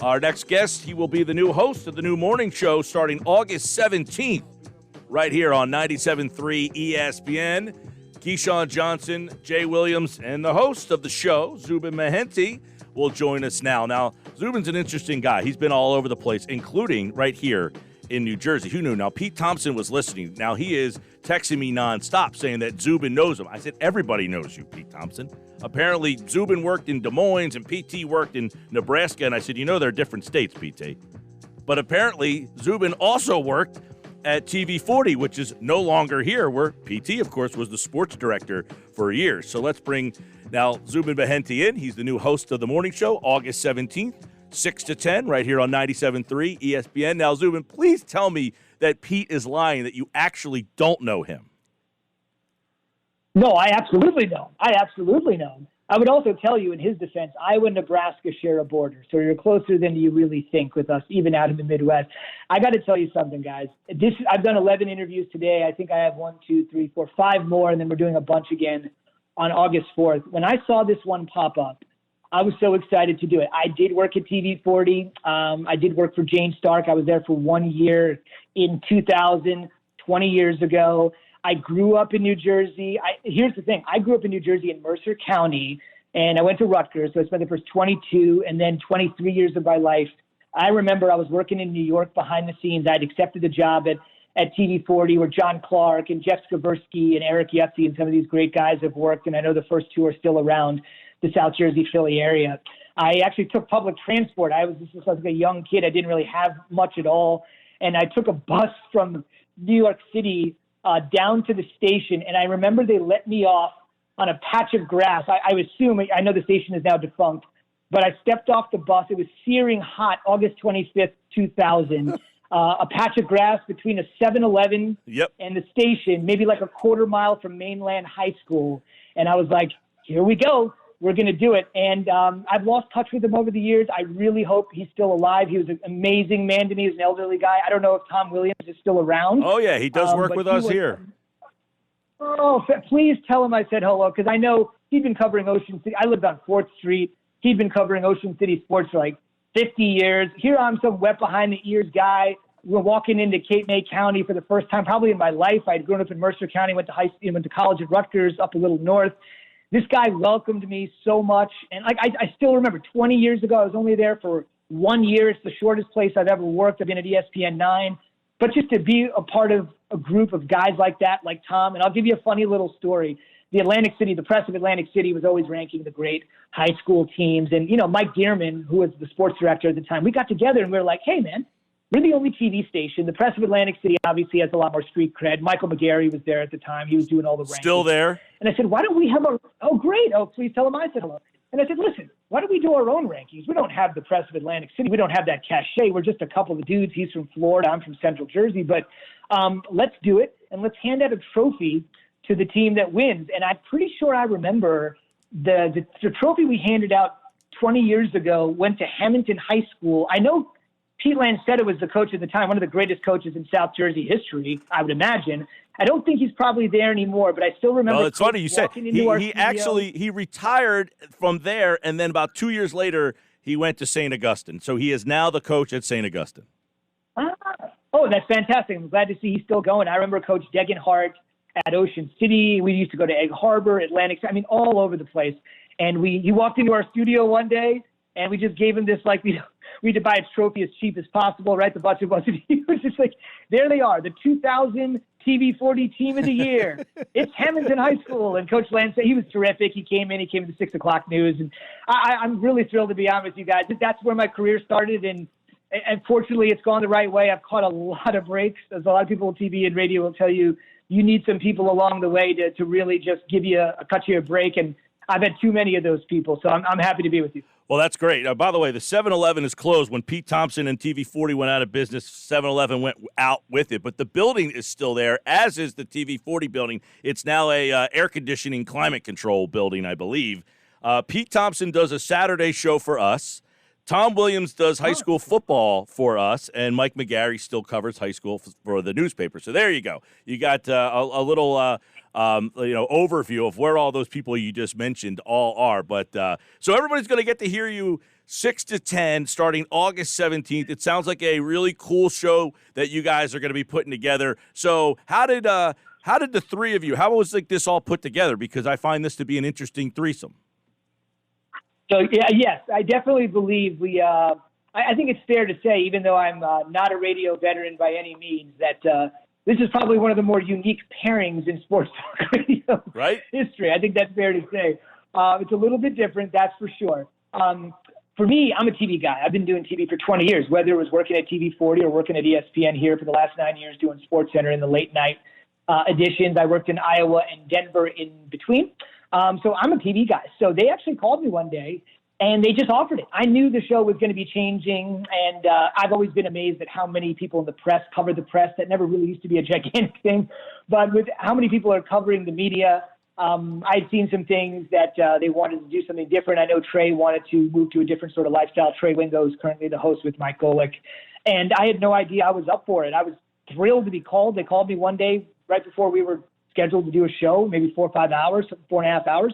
Our next guest, he will be the new host of the new morning show starting August 17th, right here on 97.3 ESPN. Keyshawn Johnson, Jay Williams, and the host of the show, Zubin Mehenti, will join us now. Now, Zubin's an interesting guy. He's been all over the place, including right here in New Jersey. Who knew? Now, Pete Thompson was listening. Now, he is texting me nonstop saying that Zubin knows him. I said, everybody knows you, Pete Thompson. Apparently, Zubin worked in Des Moines and PT worked in Nebraska. And I said, they're different states, PT. But apparently, Zubin also worked at TV 40, which is no longer here, where PT, of course, was the sports director for years. So let's bring now Zubin Mehenti in. He's the new host of the morning show, August 17th, 6 to 10, right here on 97.3 ESPN. Now, Zubin, please tell me that Pete is lying, that you actually don't know him. No, I absolutely know. I would also tell you, in his defense, Iowa and Nebraska share a border, so you're closer than you really think with us, even out in the Midwest. I got to tell you something, guys. I've done 11 interviews today. I think I have 5 more, and then we're doing a bunch again on August 4th. When I saw this one pop up, I was so excited to do it. I did work at TV 40. I did work for Jane Stark. I was there for 1 year in 2000, 20 years ago. I grew up in New Jersey. Here's the thing. I grew up in New Jersey in Mercer County, and I went to Rutgers, so I spent the first 22 and then 23 years of my life. I remember I was working in New York behind the scenes. I'd accepted a job at TV 40 where John Clark and Jeff Skaversky and Eric Yetzi and some of these great guys have worked, and I know the first two are still around the South Jersey, Philly area. I actually took public transport. I was like a young kid. I didn't really have much at all, and I took a bus from New York City down to the station, and I remember they let me off on a patch of grass. I assume, I know the station is now defunct, but I stepped off the bus. It was searing hot, August 25th, 2000. A patch of grass between a 7-Eleven and the station, maybe like a quarter mile from Mainland High School. And I was like, here we go. We're going to do it. And I've lost touch with him over the years. I really hope he's still alive. He was an amazing man to me. He was an elderly guy. I don't know if Tom Williams is still around. Oh, yeah. He does work with us here. Oh, please tell him I said hello, because I know he'd been covering Ocean City. I lived on 4th Street. He'd been covering Ocean City sports for like 50 years. Here I'm some wet behind the ears guy. We're walking into Cape May County for the first time probably in my life. I'd grown up in Mercer County, went to college at Rutgers up a little north. This guy welcomed me so much. And I still remember 20 years ago, I was only there for 1 year. It's the shortest place I've ever worked. I've been at ESPN 9. But just to be a part of a group of guys like that, like Tom, and I'll give you a funny little story. The press of Atlantic City was always ranking the great high school teams. And, Mike Dearman, who was the sports director at the time, we got together and we were like, hey, man, we're the only TV station. The press of Atlantic City obviously has a lot more street cred. Michael McGarry was there at the time. He was doing all the rankings. Still there. And I said, why don't we have great. Oh, please tell him I said hello. And I said, listen, why don't we do our own rankings? We don't have the press of Atlantic City. We don't have that cachet. We're just a couple of dudes. He's from Florida. I'm from Central Jersey. But let's do it, and let's hand out a trophy to the team that wins. And I'm pretty sure I remember the trophy we handed out 20 years ago went to Hamilton High School. I know Pete Lancetta was the coach at the time, one of the greatest coaches in South Jersey history, I would imagine. I don't think he's probably there anymore, but I still remember. Well, it's funny you say he retired from there, and then about 2 years later he went to St. Augustine. So he is now the coach at St. Augustine. Oh, that's fantastic! I'm glad to see he's still going. I remember Coach Degenhart at Ocean City. We used to go to Egg Harbor, Atlantic. I mean, all over the place. And he walked into our studio one day, and we just gave him this we had to buy a trophy as cheap as possible, right? The budget wasn't huge. It's like, there they are, the 2000 TV 40 Team of the Year. It's Hamilton High School. And Coach Lance, he was terrific. He came to the 6 o'clock news. And I'm really thrilled to be on with you guys. That's where my career started. And fortunately, it's gone the right way. I've caught a lot of breaks. As a lot of people on TV and radio will tell you, you need some people along the way to really just cut you a break. And I've had too many of those people. So I'm happy to be with you. Well, that's great. By the way, the 7-Eleven is closed. When Pete Thompson and TV 40 went out of business, 7-Eleven went out with it. But the building is still there, as is the TV 40 building. It's now a air conditioning, climate control building, I believe. Pete Thompson does a Saturday show for us. Tom Williams does high school football for us, and Mike McGarry still covers high school for the newspaper. So there you go. You got a little overview of where all those people you just mentioned all are. But so everybody's going to get to hear you 6 to 10 starting August 17th. It sounds like a really cool show that you guys are going to be putting together. So how did the three of you, how was this all put together? Because I find this to be an interesting threesome. So, yes, I definitely believe I think it's fair to say, even though I'm not a radio veteran by any means, that this is probably one of the more unique pairings in sports talk radio history. I think that's fair to say. It's a little bit different, that's for sure. For me, I'm a TV guy. I've been doing TV for 20 years, whether it was working at TV 40 or working at ESPN here for the last 9 years doing Sportscenter in the late night editions. I worked in Iowa and Denver in between. So I'm a TV guy. So they actually called me one day, and they just offered it. I knew the show was going to be changing, and I've always been amazed at how many people in the press cover the press. That never really used to be a gigantic thing. But with how many people are covering the media, I'd seen some things that they wanted to do something different. I know Trey wanted to move to a different sort of lifestyle. Trey Wingo is currently the host with Mike Golick. And I had no idea I was up for it. I was thrilled to be called. They called me one day right before we were scheduled to do a show, maybe 4 or 5 hours, 4.5 hours.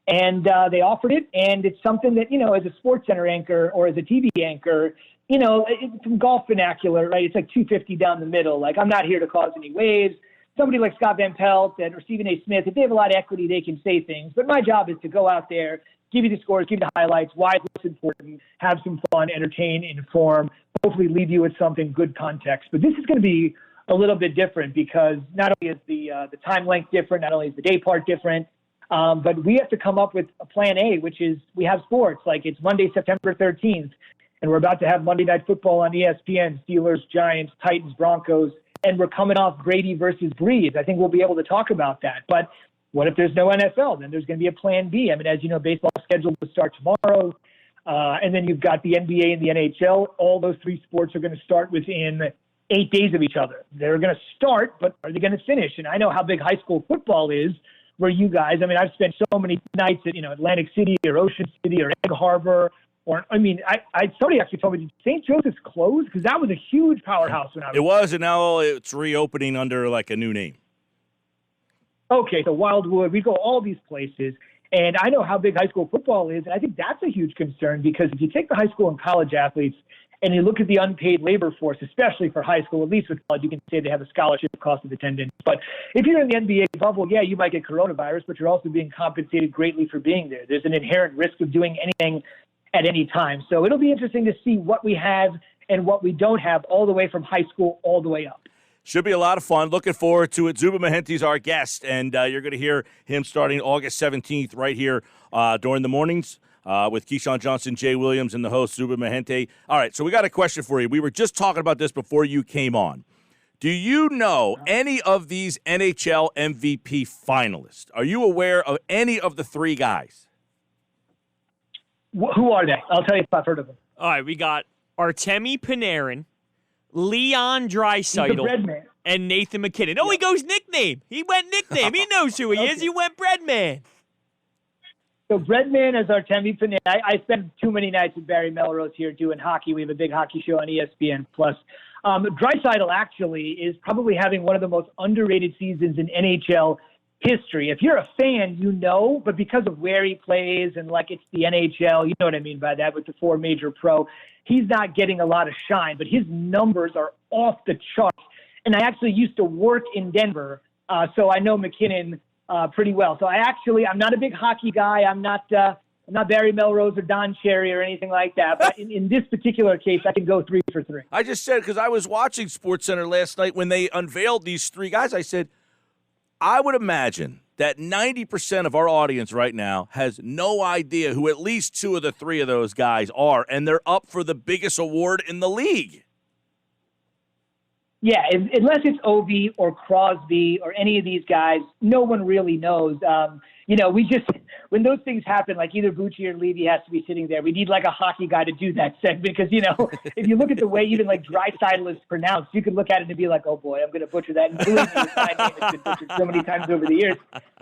And they offered it. And it's something that, as a SportsCenter anchor or as a TV anchor, from golf vernacular, right? It's like 250 down the middle. Like, I'm not here to cause any waves. Somebody like Scott Van Pelt or Stephen A. Smith, if they have a lot of equity, they can say things. But my job is to go out there, give you the scores, give you the highlights, why it's important, have some fun, entertain, inform, hopefully leave you with something, good context. But this is going to be a little bit different because not only is the time length different, not only is the day part different, but we have to come up with a plan A, which is we have sports. Like, it's Monday, September 13th, and we're about to have Monday Night Football on ESPN, Steelers, Giants, Titans, Broncos, and we're coming off Brady versus Breeze. I think we'll be able to talk about that. But what if there's no NFL? Then there's going to be a plan B. I mean, as you know, baseball is scheduled to start tomorrow, and then you've got the NBA and the NHL. All those three sports are going to start within 8 days of each other. They're going to start, but are they going to finish? And I know how big high school football is where you guys, I mean, I've spent so many nights at, Atlantic City or Ocean City or Egg Harbor. Somebody actually told me, did St. Joseph's close? Because that was a huge powerhouse when I was. It was, and now it's reopening under like a new name. Okay, so Wildwood, we go all these places. And I know how big high school football is, and I think that's a huge concern because if you take the high school and college athletes and you look at the unpaid labor force, especially for high school, at least with college, you can say they have a scholarship cost of attendance. But if you're in the NBA bubble, yeah, you might get coronavirus, but you're also being compensated greatly for being there. There's an inherent risk of doing anything at any time. So it'll be interesting to see what we have and what we don't have all the way from high school all the way up. Should be a lot of fun. Looking forward to it. Zubin Mehenti's our guest, and you're going to hear him starting August 17th right here during the mornings with Keyshawn Johnson, Jay Williams, and the host, Zubin Mehenti. All right, so we got a question for you. We were just talking about this before you came on. Do you know any of these NHL MVP finalists? Are you aware of any of the three guys? Who are they? I'll tell you if I've heard of them. All right, we got Artemi Panarin, Leon Draisaitl, and Nathan McKinnon. Oh, he goes nickname. He went nickname. He knows who he is. He went Breadman. So Breadman is Artemi Panarin. I spend too many nights with Barry Melrose here doing hockey. We have a big hockey show on ESPN+. Draisaitl actually is probably having one of the most underrated seasons in NHL history. If you're a fan, but because of where he plays and it's the NHL, you know what I mean by that with the four major pro, he's not getting a lot of shine, but his numbers are off the charts. And I actually used to work in Denver, so I know McKinnon pretty well. So I'm not a big hockey guy. I'm not Barry Melrose or Don Cherry or anything like that. But in this particular case, I can go 3 for 3. I just said, because I was watching SportsCenter last night when they unveiled these three guys, I said, I would imagine that 90% of our audience right now has no idea who at least two of the three of those guys are, and they're up for the biggest award in the league. Yeah, unless it's Ovi or Crosby or any of these guys, no one really knows. When those things happen, like either Bucci or Levy has to be sitting there. We need a hockey guy to do that segment because, if you look at the way even Draisaitl is pronounced, you can look at it and be like, oh boy, I'm going to butcher that. And believe me, my name has been butchered so many times over the years.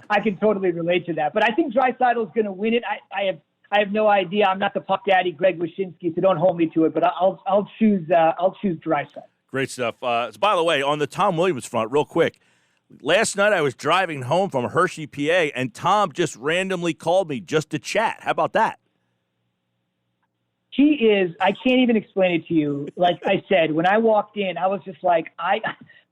I can totally relate to that. But I think Draisaitl is going to win it. I have no idea. I'm not the puck daddy, Greg Wyshynski, so don't hold me to it. But I'll choose Draisaitl. Great stuff. So by the way, on the Tom Williams front, real quick, last night I was driving home from Hershey, PA, and Tom just randomly called me just to chat. How about that? He is, I can't even explain it to you. Like I said, when I walked in, I was just like,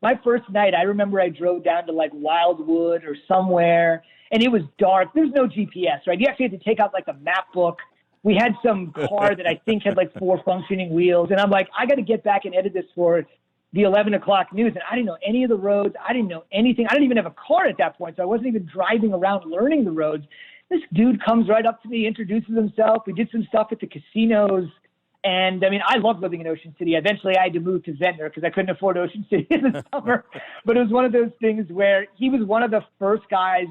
my first night, I remember I drove down to like Wildwood or somewhere, and it was dark. There's no GPS, right? You actually had to take out like a map book. We had some car that I think had like 4 functioning wheels, and I'm like, I got to get back and edit this for the 11 o'clock news, and I didn't know any of the roads. I didn't know anything. I didn't even have a car at that point, so I wasn't even driving around learning the roads. This dude comes right up to me, introduces himself. We did some stuff at the casinos. And, I mean, I love living in Ocean City. Eventually, I had to move to Ventnor because I couldn't afford Ocean City in the summer. But it was one of those things where he was one of the first guys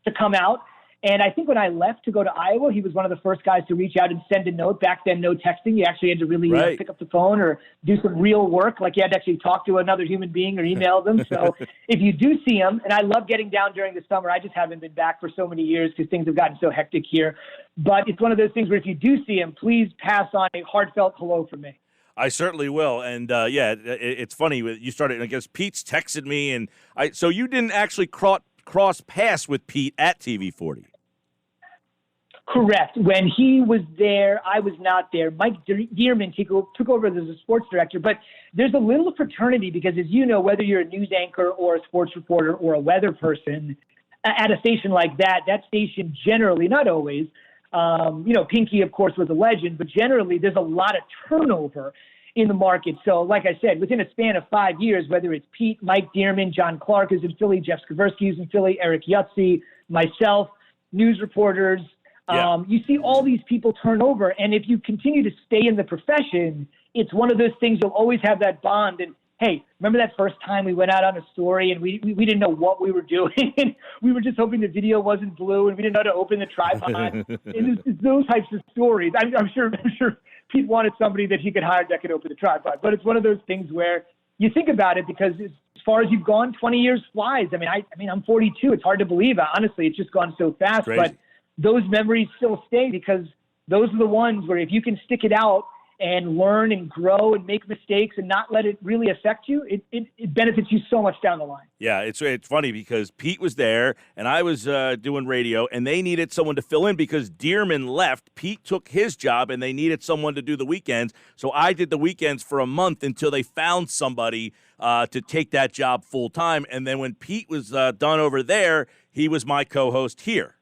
to come out. And I think when I left to go to Iowa, he was one of the first guys to reach out and send a note. Back then, no texting. You actually had to really pick up the phone or do some real work. Like you had to actually talk to another human being or email them. So if you do see him, and I love getting down during the summer, I just haven't been back for so many years because things have gotten so hectic here. But it's one of those things where if you do see him, please pass on a heartfelt hello from me. I certainly will. And, it's funny. You started, I guess Pete's texted me. And so you didn't actually cross paths with Pete at TV40. Correct. When he was there, I was not there. Mike Dearman took over as a sports director. But there's a little fraternity because, as you know, whether you're a news anchor or a sports reporter or a weather person at a station like that station generally, not always, Pinky, of course, was a legend, but generally there's a lot of turnover in the market. So, like I said, within a span of 5 years, whether it's Pete, Mike Dearman, John Clark is in Philly, Jeff Skversky is in Philly, Eric Yutzi, myself, news reporters, you see all these people turn over. And if you continue to stay in the profession, it's one of those things you'll always have that bond. And hey, remember that first time we went out on a story and we didn't know what we were doing? We were just hoping the video wasn't blue and we didn't know how to open the tripod. It's those types of stories. I'm sure Pete wanted somebody that he could hire that could open the tripod. But it's one of those things where you think about it because as far as you've gone, 20 years flies. I mean, I'm 42. It's hard to believe. Honestly, it's just gone so fast. Crazy. But those memories still stay because those are the ones where if you can stick it out and learn and grow and make mistakes and not let it really affect you, it benefits you so much down the line. Yeah, it's funny because Pete was there and I was doing radio and they needed someone to fill in because Dearman left. Pete took his job and they needed someone to do the weekends. So I did the weekends for a month until they found somebody to take that job full time. And then when Pete was done over there, he was my co-host here.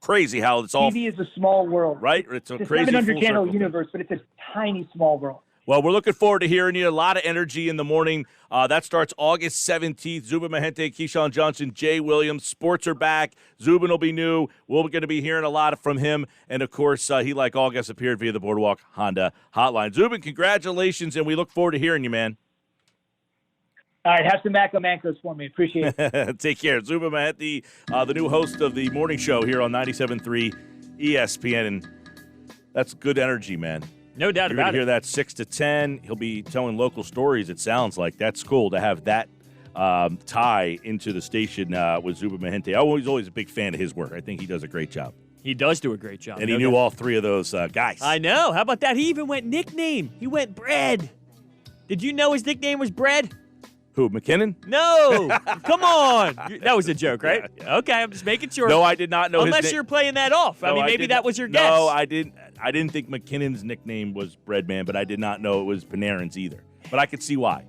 Crazy how it's all. TV is a small world, right? It's a crazy 700 channel universe, but it's a tiny small world. Well, we're looking forward to hearing you. A lot of energy in the morning. That starts August 17th. Zubin Mehenti, Keyshawn Johnson, Jay Williams. Sports are back. Zubin will be new. We're going to be hearing a lot from him. And, of course, he, like all guests, appeared via the Boardwalk Honda hotline. Zubin, congratulations, and we look forward to hearing you, man. All right, have some Mancos for me. Appreciate it. Take care. Zubin Mehenti, the new host of the morning show here on 97.3 ESPN. And that's good energy, man. No doubt You're about going to hear it. that 6 to 10. He'll be telling local stories, it sounds like. That's cool to have that tie into the station with Zubin Mehenti. I was always a big fan of his work. I think he does a great job. He does do a great job. And he knew all three of those guys. I know. How about that? He even went nickname. He went Bread. Did you know his nickname was Bread? Who, McKinnon? No. Come on. That was a joke, right? Yeah. Okay, I'm just making sure. No, I did not know Unless you're playing that off. No, I mean, maybe that was your guess. No, I didn't think McKinnon's nickname was Breadman, but I did not know it was Panarin's either. But I could see why.